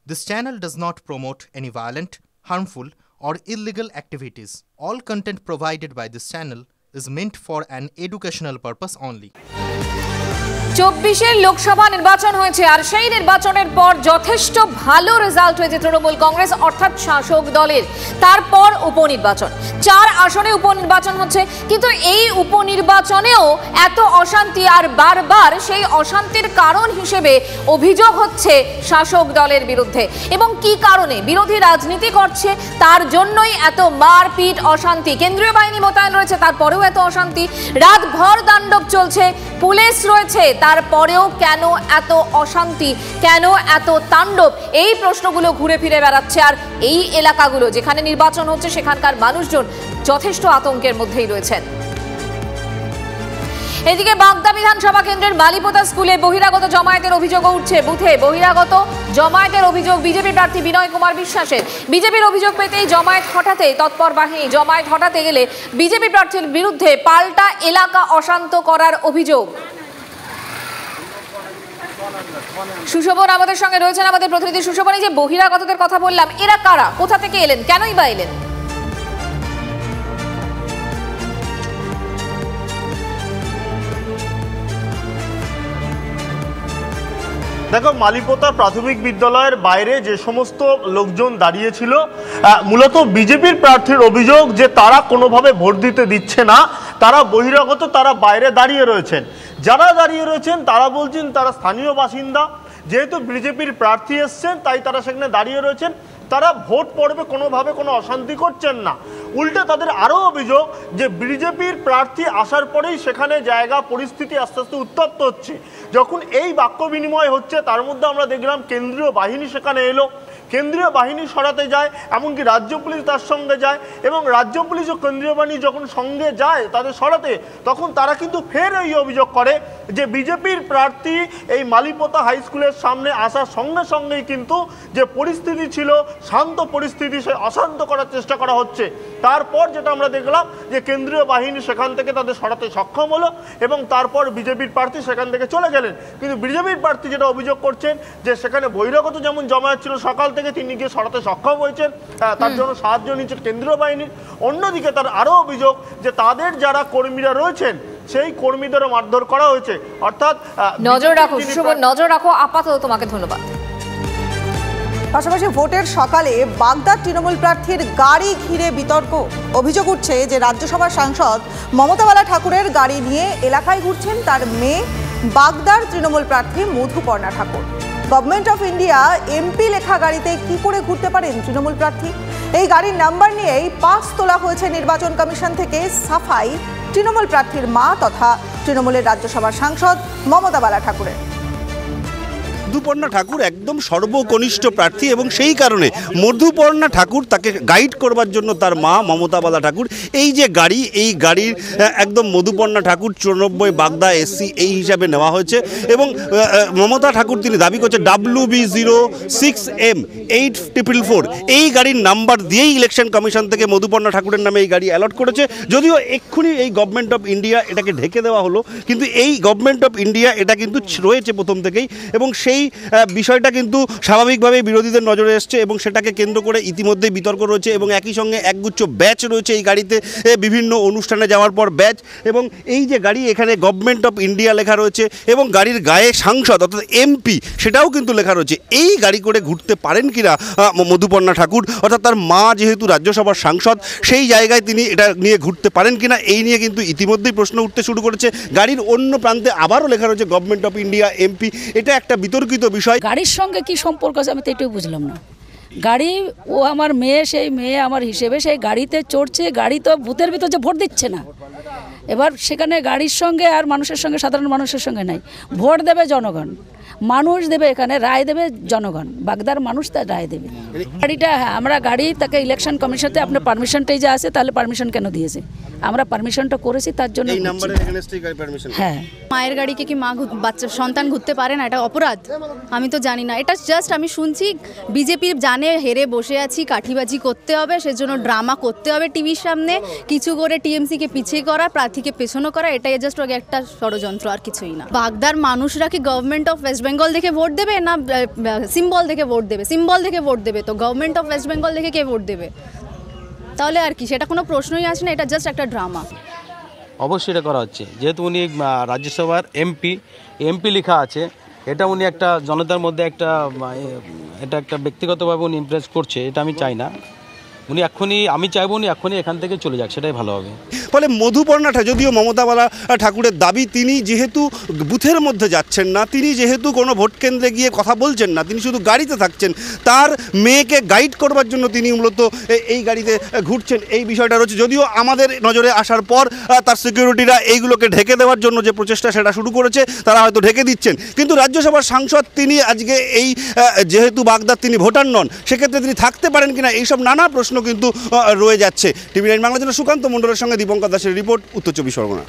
This channel does not promote any violent, harmful, or illegal activities. All content provided by this channel is meant for an educational purpose only. 24 Lok Sabha নির্বাচন হয়েছে আর সেই নির্বাচনের পর যথেষ্ট ভালো result হয়েছে তৃণমূল কংগ্রেস অর্থাৎ শাসক দলের। তারপর উপনির্বাচন, 4 আসনে উপনির্বাচন হচ্ছে, কিন্তু এই উপনির্বাচনেও এত অশান্তি আর বারবার সেই অশান্তির কারণ হিসেবে অভিযোগ হচ্ছে শাসক দলের বিরুদ্ধে। এবং কি কারণে বিরোধী রাজনীতি করছে তার জন্যই এত মারপিট অশান্তি। কেন্দ্রীয় বাহিনী মোতায়েন রয়েছে তারপরেও এত অশান্তি, রাতভর তাণ্ডব চলছে, পুলিশ রয়েছে তারপরেও কেন এত অশান্তি, কেন এত তাণ্ডব? এই প্রশ্নগুলো ঘুরে ফিরে বেড়াচ্ছে। আর এই এলাকাগুলো যেখানে নির্বাচন হচ্ছে সেখানকার মানুষজন যথেষ্ট আতঙ্কের মধ্যেই রয়েছেন। এদিকে বাগদা বিধানসভা কেন্দ্রের বালিপোতা স্কুলে বহিরাগত জমায়েতের অভিযোগ উঠছে। বুথে বহিরাগত জমায়েতের অভিযোগ বিজেপি প্রার্থী বিনয় কুমার বিশ্বাসের। বিজেপির অভিযোগ পেতেই জমায়েত হঠাতে তৎপর বাহিনী। জমায়েত হঠাতে গেলে বিজেপি প্রার্থীর বিরুদ্ধে পাল্টা এলাকা অশান্ত করার অভিযোগ। সুশোভন আমাদের সঙ্গে রয়েছেন, আমাদের প্রতিনিধি সুশোভন। যে বহিরাগতদের কথা বললাম, এরা কারা, কোথা থেকে এলেন, কেনই বা এলেন? দেখো, মালিপোতা প্রাথমিক বিদ্যালয়ের বাইরে যে সমস্ত লোকজন দাঁড়িয়েছিল, মূলত বিজেপির প্রার্থীর অভিযোগ যে তারা কোনোভাবে ভোট দিতে দিচ্ছে না, তারা বহিরাগত, তারা বাইরে দাঁড়িয়ে রয়েছেন। যারা দাঁড়িয়ে রয়েছেন তারা বলছেন তারা স্থানীয় বাসিন্দা, যেহেতু বিজেপির প্রার্থী এসছেন তাই তারা সেখানে দাঁড়িয়ে রয়েছেন, তারা ভোট পর্বে কোনোভাবে কোনো অশান্তি করছেন না। উল্টে তাদের আরও অভিযোগ যে বিজেপির প্রার্থী আসার পরেই সেখানে জায়গা পরিস্থিতি আস্তে আস্তে উত্তপ্ত হচ্ছে। যখন এই বাক্য বিনিময় হচ্ছে তার মধ্যে আমরা দেখলাম কেন্দ্রীয় বাহিনী সেখানে এলো, কেন্দ্রীয় বাহিনী সরাতে যায়, এমনকি রাজ্য পুলিশ তার সঙ্গে যায়, এবং রাজ্য পুলিশ ও কেন্দ্রীয় বাহিনী যখন সঙ্গে যায় তাদের সরাতে, তখন তারা কিন্তু ফের এই অভিযোগ করে যে বিজেপির প্রার্থী এই মালিপোতা হাই স্কুলের সামনে আসার সঙ্গে সঙ্গেই কিন্তু যে পরিস্থিতি ছিল শান্ত পরিস্থিতি, সে অশান্ত করার চেষ্টা করা হচ্ছে। তারপর যেটা আমরা দেখলাম যে কেন্দ্রীয় বাহিনী সেখান থেকে তাদের সরাতে সক্ষম হলো এবং তারপর বিজেপির প্রার্থী সেখান থেকে চলে গেলেন। কিন্তু বিজেপির প্রার্থী যেটা অভিযোগ করছেন যে সেখানে বহিরাগত যেমন জমায়েত ছিল সকাল থেকে, তিনি গিয়ে সরাতে সক্ষম হয়েছেন, তার জন্য সাহায্য নিচ্ছেন কেন্দ্রীয় বাহিনীর। অন্যদিকে তার আরও অভিযোগ যে তাদের যারা কর্মীরা রয়েছেন সেই কর্মীদেরও মারধর করা হয়েছে। অর্থাৎ নজর রাখো শুভন, নজর রাখো। আপাতত তোমাকে ধন্যবাদ। পাশাপাশি ভোটের সকালে বাগদার তৃণমূল প্রার্থীর গাড়ি ঘিরে বিতর্ক। অভিযোগ উঠছে যে রাজ্যসভার সাংসদ মমতা বালা ঠাকুরের গাড়ি নিয়ে এলাকায় ঘুরছেন তার মেয়ে বাগদার তৃণমূল প্রার্থী মধুপর্ণা ঠাকুর। গভর্নমেন্ট অফ ইন্ডিয়া এমপি লেখা গাড়িতে কি করে ঘুরতে পারেন তৃণমূল প্রার্থী? এই গাড়ির নাম্বার নিয়েই পাস তোলা হয়েছে নির্বাচন কমিশন থেকে। সাফাই তৃণমূল প্রার্থীর মা তথা তৃণমূলের রাজ্যসভার সাংসদ মমতা বালা ঠাকুরের। মধুপর্ণা ঠাকুর একদম সর্বকনিষ্ঠ প্রার্থী এবং সেই কারণে মধুপর্ণা ঠাকুর তাকে গাইড করবার জন্য তার মা মমতা বালা ঠাকুর এই যে গাড়ি, এই গাড়ির একদম মধুপর্ণা ঠাকুর 94 বাগদা এসসি এই হিসাবে নেওয়া হয়েছে। এবং মমতা ঠাকুর তিনি দাবি করছে WB06M8444 এই গাড়ির নাম্বার দিয়েই ইলেকশন কমিশন থেকে মধুপর্ণা ঠাকুরের নামে এই গাড়ি অ্যালট করেছে। যদিও এক্ষুনি এই গভর্নমেন্ট অফ ইন্ডিয়া এটাকে ঢেকে দেওয়া হলো, কিন্তু এই গভর্নমেন্ট অফ ইন্ডিয়া এটা কিন্তু রয়েছে প্রথম থেকেই এবং সেই বিষয়টা কিন্তু স্বাভাবিকভাবেই বিরোধীদের নজরে এসছে এবং সেটাকে কেন্দ্র করে ইতিমধ্যেই বিতর্ক রয়েছে। এবং একই সঙ্গে একগুচ্ছ ব্যাচ রয়েছে এই গাড়িতে, বিভিন্ন অনুষ্ঠানে যাওয়ার পর ব্যাচ। এবং এই যে গাড়ি, এখানে গভর্নমেন্ট অফ ইন্ডিয়া লেখা রয়েছে এবং গাড়ির গায়ে সাংসদ অর্থাৎ এমপি সেটাও কিন্তু লেখা রয়েছে। এই গাড়ি করে ঘুরতে পারেন কিনা মধুপর্ণা ঠাকুর, অর্থাৎ তার মা যেহেতু রাজ্যসভার সাংসদ সেই জায়গায় তিনি এটা নিয়ে ঘুরতে পারেন কিনা, এই নিয়ে কিন্তু ইতিমধ্যেই প্রশ্ন উঠতে শুরু করেছে। গাড়ির অন্য প্রান্তে আবারও লেখা রয়েছে গভর্নমেন্ট অফ ইন্ডিয়া এমপি। এটা একটা বিতর্কিত বিষয়। গাড়ির সঙ্গে কি সম্পর্ক আছে আমি তো এটাও বুঝলাম না। গাড়ি ও আমার মেয়ে, সেই মেয়ে আমার হিসেবে সেই গাড়িতে চড়ছে, গাড়ি তো বুথের ভিতর যে ভোট দিচ্ছে না। এবার সেখানে গাড়ির সঙ্গে আর মানুষের সঙ্গে, সাধারণ মানুষের সঙ্গে নাই। ভোট দেবে জনগণ, মানুষ দেবে, এখানে রায় দেবে জনগণ, বাগদার মানুষ তার রায় দেবে। গাড়িটা আমরা গাড়ি তাকে ইলেকশন কমিশনতে আপনার পারমিশনটাই যা আছে, তাহলে পারমিশন কেন দিয়েছে? আমরা পারমিশনটা করেছি তার জন্য। হ্যাঁ, মায়ের গাড়িকে কি মা বাচ্চা সন্তান ঘুরতে পারে না? এটা অপরাধ? আমি তো জানি না। এটা জাস্ট আমি শুনছি বিজেপি জানে হেরে বসে আছি, কাঠিবাজি করতে হবে, সেজন্য ড্রামা করতে হবে টিভির সামনে, কিছু করে টিএমসিকে পিছিয়ে করা, প্রার্থীকে পেছনো করা, এটাই জাস্ট একটা ষড়যন্ত্র, আর কিছুই না। বাগদার মানুষরা কি গভর্নমেন্ট অফ ওয়েস্ট বেঙ্গল দেখে ভোট দেবে না সিম্বল দেখে ভোট দেবে? সিম্বল দেখে ভোট দেবে তো গভর্নমেন্ট অফ ওয়েস্ট বেঙ্গল দেখে কে ভোট দেবে? তাহলে আর কি, সেটা কোনো প্রশ্নই আসে না, এটা জাস্ট একটা ড্রামা। অবশ্যই এটা করা হচ্ছে, যেহেতু উনি রাজ্যসভার এমপি লেখা আছে, এটা উনি একটা জনতার মধ্যে এটা একটা ব্যক্তিগতভাবে উনি ইমপ্রেস করছে, এটা আমি চাই না। আমি চাইবো উনি এখনই এখান থেকে চলে যাক, সেটাই ভালো হবে। ফলে মধুপর্ণাটা, যদিও মমতা বালা ঠাকুরের দাবি তিনি যেহেতু বুথের মধ্যে যাচ্ছেন না, তিনি যেহেতু কোনো ভোট কেন্দ্রে গিয়ে কথা বলছেন না, তিনি শুধু গাড়িতে থাকছেন, তার মেয়েকে গাইড করবার জন্য তিনি মূলত এই গাড়িতে ঘুরছেন, এই বিষয়টা রয়েছে। যদিও আমাদের নজরে আসার পর তার সিকিউরিটিরা এইগুলোকে ঢেকে দেওয়ার জন্য যে প্রচেষ্টা সেটা শুরু করেছে, তারা হয়তো ঢেকে দিচ্ছেন। কিন্তু রাজ্যসভার সাংসদ তিনি আজকে যেহেতু বাগদার তিনি ভোটার নন, সেক্ষেত্রে তিনি থাকতে পারেন কিনা, এইসব নানা প্রশ্ন কিন্তু রয়ে যাচ্ছে। টিভি9 বাংলার জন্য সুকান্ত মণ্ডলের সঙ্গে দীপঙ্কর দাসের রিপোর্ট, উত্তর 24 পরগনা।